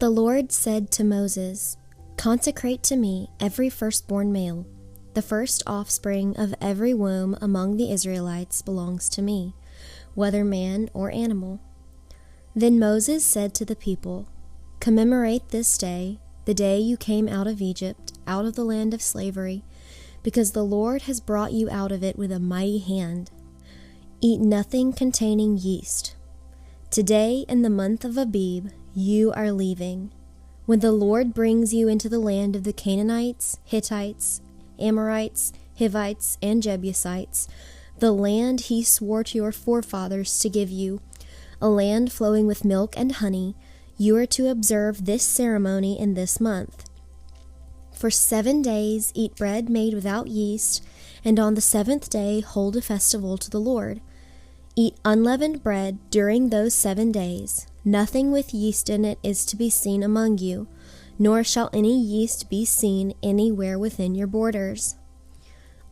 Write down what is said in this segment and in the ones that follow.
The Lord said to Moses, "Consecrate to me every firstborn male. The first offspring of every womb among the Israelites belongs to me, whether man or animal." Then Moses said to the people, "Commemorate this day, the day you came out of Egypt, out of the land of slavery, because the Lord has brought you out of it with a mighty hand. Eat nothing containing yeast. Today, in the month of Abib, you are leaving. When the Lord brings you into the land of the Canaanites, Hittites, Amorites, Hivites, and Jebusites, the land he swore to your forefathers to give you, a land flowing with milk and honey, you are to observe this ceremony in this month. For 7 days eat bread made without yeast, and on the 7th day hold a festival to the Lord. Eat unleavened bread during those 7 days. Nothing with yeast in it is to be seen among you, nor shall any yeast be seen anywhere within your borders.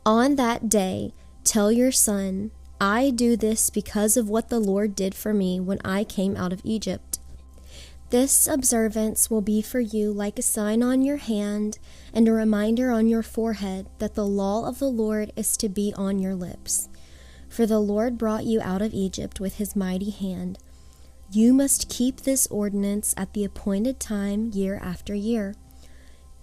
On that day, tell your son, I do this because of what the Lord did for me when I came out of Egypt. This observance will be for you like a sign on your hand and a reminder on your forehead that the law of the Lord is to be on your lips. For the Lord brought you out of Egypt with his mighty hand. You must keep this ordinance at the appointed time year after year.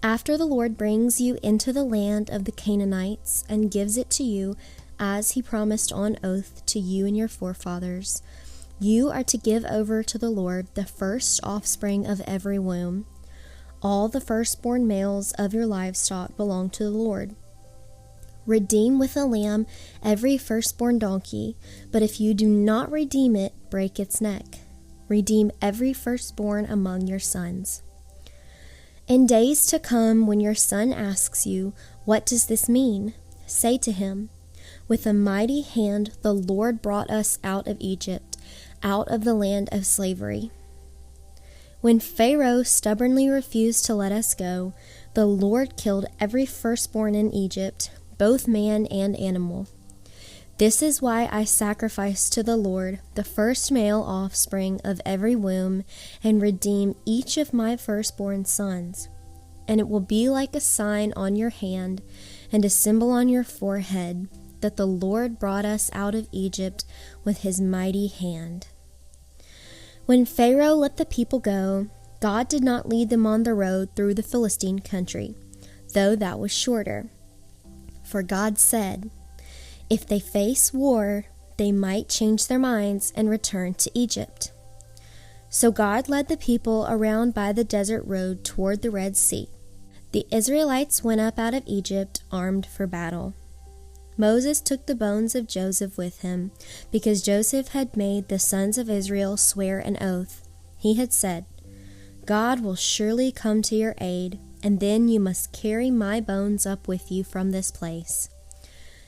After the Lord brings you into the land of the Canaanites and gives it to you, as he promised on oath to you and your forefathers, you are to give over to the Lord the first offspring of every womb. All the firstborn males of your livestock belong to the Lord. Redeem with a lamb every firstborn donkey, but if you do not redeem it, break its neck. Redeem every firstborn among your sons. In days to come, when your son asks you, "What does this mean?" say to him, "With a mighty hand the Lord brought us out of Egypt, out of the land of slavery." When Pharaoh stubbornly refused to let us go, the Lord killed every firstborn in Egypt, both man and animal. This is why I sacrifice to the Lord the first male offspring of every womb and redeem each of my firstborn sons. And it will be like a sign on your hand and a symbol on your forehead that the Lord brought us out of Egypt with his mighty hand. When Pharaoh let the people go, God did not lead them on the road through the Philistine country, though that was shorter. For God said, if they face war, they might change their minds and return to Egypt. So God led the people around by the desert road toward the Red Sea. The Israelites went up out of Egypt armed for battle. Moses took the bones of Joseph with him, because Joseph had made the sons of Israel swear an oath. He had said, God will surely come to your aid, and then you must carry my bones up with you from this place.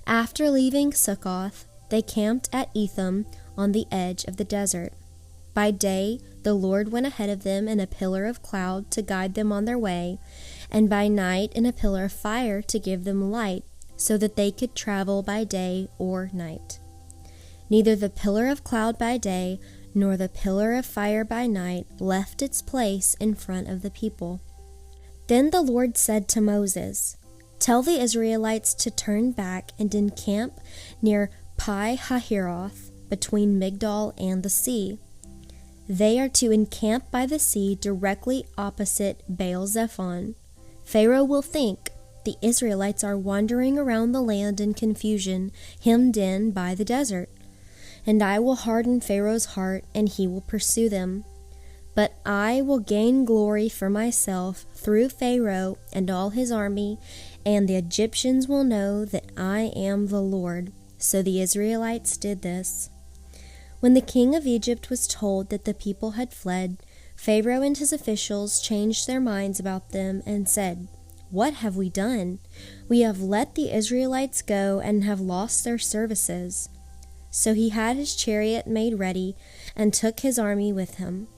After leaving Succoth, they camped at Etham on the edge of the desert. By day, the Lord went ahead of them in a pillar of cloud to guide them on their way, and by night in a pillar of fire to give them light, so that they could travel by day or night. Neither the pillar of cloud by day nor the pillar of fire by night left its place in front of the people. Then the Lord said to Moses, tell the Israelites to turn back and encamp near Pi-hahiroth, between Migdol and the sea. They are to encamp by the sea directly opposite Baal-zephon. Pharaoh will think, the Israelites are wandering around the land in confusion, hemmed in by the desert. And I will harden Pharaoh's heart, and he will pursue them. But I will gain glory for myself through Pharaoh and all his army, and the Egyptians will know that I am the Lord. So the Israelites did this. When the king of Egypt was told that the people had fled, Pharaoh and his officials changed their minds about them and said, what have we done? We have let the Israelites go and have lost their services. So he had his chariot made ready and took his army with him.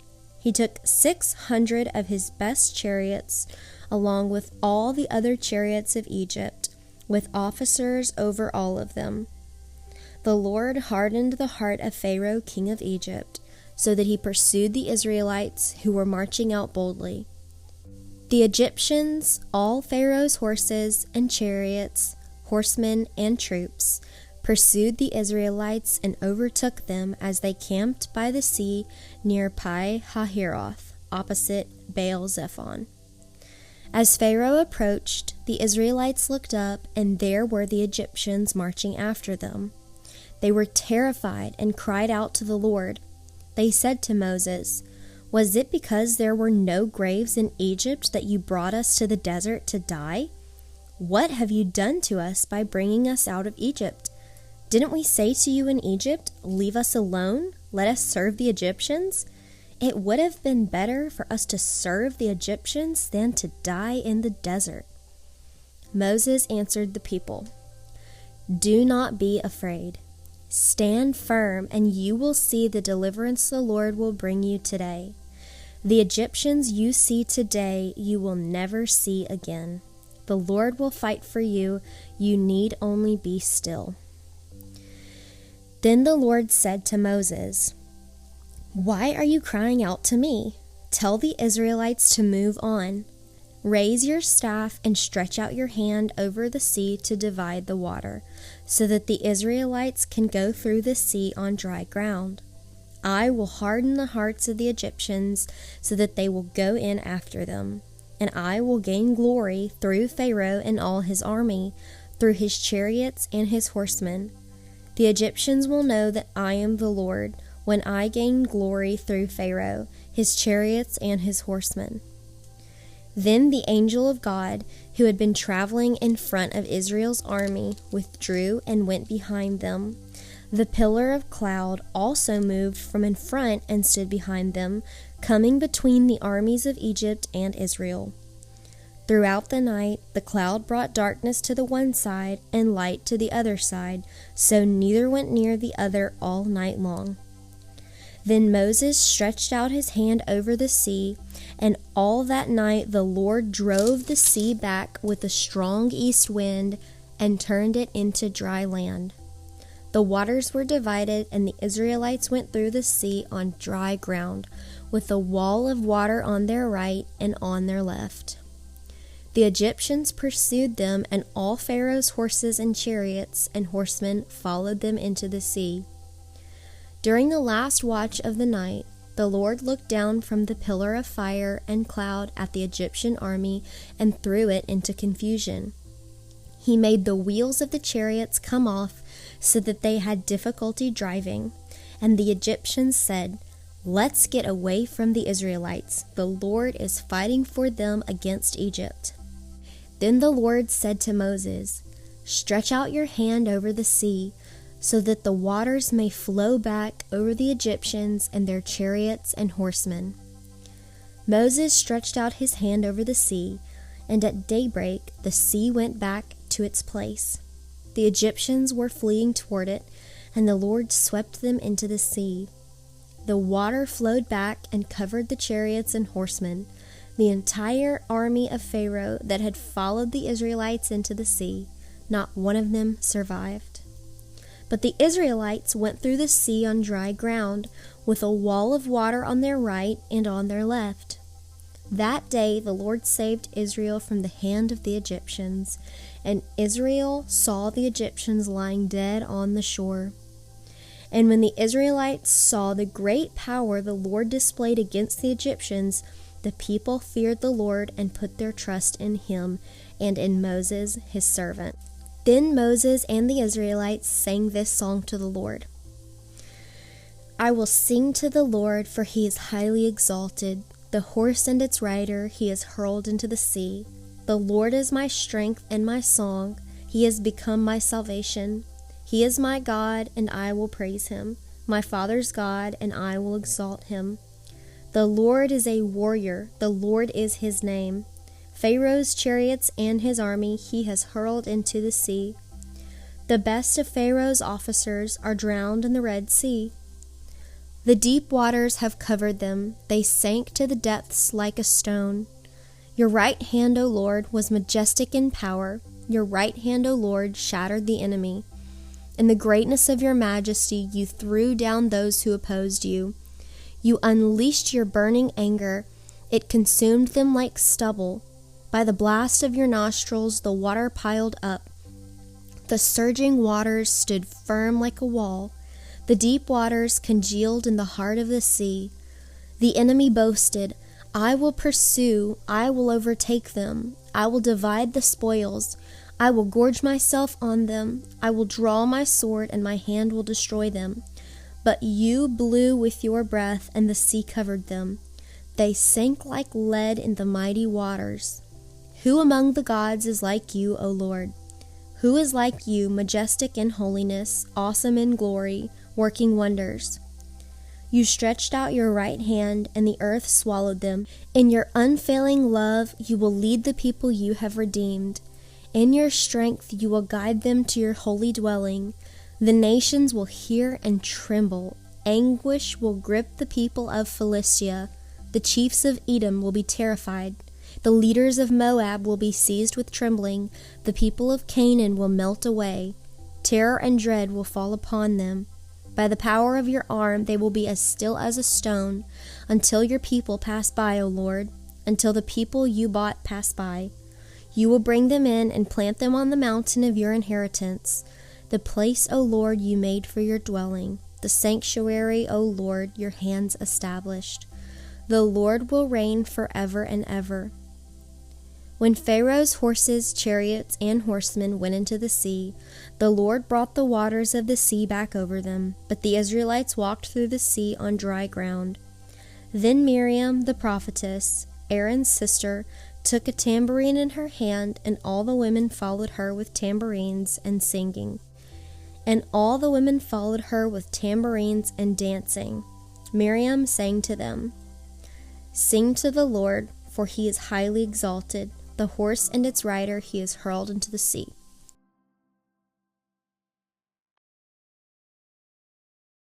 He took 600 of his best chariots, along with all the other chariots of Egypt, with officers over all of them. The Lord hardened the heart of Pharaoh, king of Egypt, so that he pursued the Israelites who were marching out boldly. The Egyptians, all Pharaoh's horses and chariots, horsemen and troops, pursued the Israelites and overtook them as they camped by the sea near Pi-hahiroth, opposite Baal-zephon. As Pharaoh approached, the Israelites looked up, and there were the Egyptians marching after them. They were terrified and cried out to the Lord. They said to Moses, "Was it because there were no graves in Egypt that you brought us to the desert to die? What have you done to us by bringing us out of Egypt? Didn't we say to you in Egypt, 'Leave us alone, let us serve the Egyptians'? It would have been better for us to serve the Egyptians than to die in the desert." Moses answered the people, "Do not be afraid. Stand firm, and you will see the deliverance the Lord will bring you today. The Egyptians you see today, you will never see again. The Lord will fight for you. You need only be still." Then the Lord said to Moses, "Why are you crying out to me? Tell the Israelites to move on. Raise your staff and stretch out your hand over the sea to divide the water, so that the Israelites can go through the sea on dry ground. I will harden the hearts of the Egyptians so that they will go in after them, and I will gain glory through Pharaoh and all his army, through his chariots and his horsemen. The Egyptians will know that I am the Lord, when I gain glory through Pharaoh, his chariots, and his horsemen." Then the angel of God, who had been traveling in front of Israel's army, withdrew and went behind them. The pillar of cloud also moved from in front and stood behind them, coming between the armies of Egypt and Israel. Throughout the night, the cloud brought darkness to the one side and light to the other side, so neither went near the other all night long. Then Moses stretched out his hand over the sea, and all that night the Lord drove the sea back with a strong east wind and turned it into dry land. The waters were divided, and the Israelites went through the sea on dry ground, with a wall of water on their right and on their left. The Egyptians pursued them, and all Pharaoh's horses and chariots and horsemen followed them into the sea. During the last watch of the night, the Lord looked down from the pillar of fire and cloud at the Egyptian army and threw it into confusion. He made the wheels of the chariots come off so that they had difficulty driving, and the Egyptians said, "Let's get away from the Israelites. The Lord is fighting for them against Egypt." Then the Lord said to Moses, "Stretch out your hand over the sea, so that the waters may flow back over the Egyptians and their chariots and horsemen." Moses stretched out his hand over the sea, and at daybreak the sea went back to its place. The Egyptians were fleeing toward it, and the Lord swept them into the sea. The water flowed back and covered the chariots and horsemen, the entire army of Pharaoh that had followed the Israelites into the sea. Not one of them survived. But the Israelites went through the sea on dry ground, with a wall of water on their right and on their left. That day the Lord saved Israel from the hand of the Egyptians, and Israel saw the Egyptians lying dead on the shore. And when the Israelites saw the great power the Lord displayed against the Egyptians, the people feared the Lord and put their trust in him and in Moses, his servant. Then Moses and the Israelites sang this song to the Lord. "I will sing to the Lord, for he is highly exalted. The horse and its rider he has hurled into the sea. The Lord is my strength and my song. He has become my salvation. He is my God, and I will praise him, my father's God, and I will exalt him. The Lord is a warrior. The Lord is his name. Pharaoh's chariots and his army he has hurled into the sea. The best of Pharaoh's officers are drowned in the Red Sea. The deep waters have covered them. They sank to the depths like a stone. Your right hand, O Lord, was majestic in power. Your right hand, O Lord, shattered the enemy. In the greatness of your majesty, you threw down those who opposed you. You unleashed your burning anger. It consumed them like stubble. By the blast of your nostrils, the water piled up. The surging waters stood firm like a wall. The deep waters congealed in the heart of the sea. The enemy boasted, I will pursue, I will overtake them. I will divide the spoils. I will gorge myself on them. I will draw my sword, and my hand will destroy them. But you blew with your breath, and the sea covered them. They sank like lead in the mighty waters. Who among the gods is like you, O Lord? Who is like you, majestic in holiness, awesome in glory, working wonders? You stretched out your right hand, and the earth swallowed them. In your unfailing love, you will lead the people you have redeemed. In your strength, you will guide them to your holy dwelling. The nations will hear and tremble. Anguish will grip the people of Philistia. The chiefs of Edom will be terrified. The leaders of Moab will be seized with trembling. The people of Canaan will melt away. Terror and dread will fall upon them. By the power of your arm they will be as still as a stone, until your people pass by, O Lord, until the people you bought pass by. You will bring them in and plant them on the mountain of your inheritance, the place, O Lord, you made for your dwelling, the sanctuary, O Lord, your hands established. The Lord will reign forever and ever. When Pharaoh's horses, chariots, and horsemen went into the sea, the Lord brought the waters of the sea back over them, but the Israelites walked through the sea on dry ground. Then Miriam, the prophetess, Aaron's sister, took a tambourine in her hand, and all the women followed her with tambourines and singing. And all the women followed her with tambourines and dancing. Miriam sang to them, Sing to the Lord, for he is highly exalted. The horse and its rider he has hurled into the sea.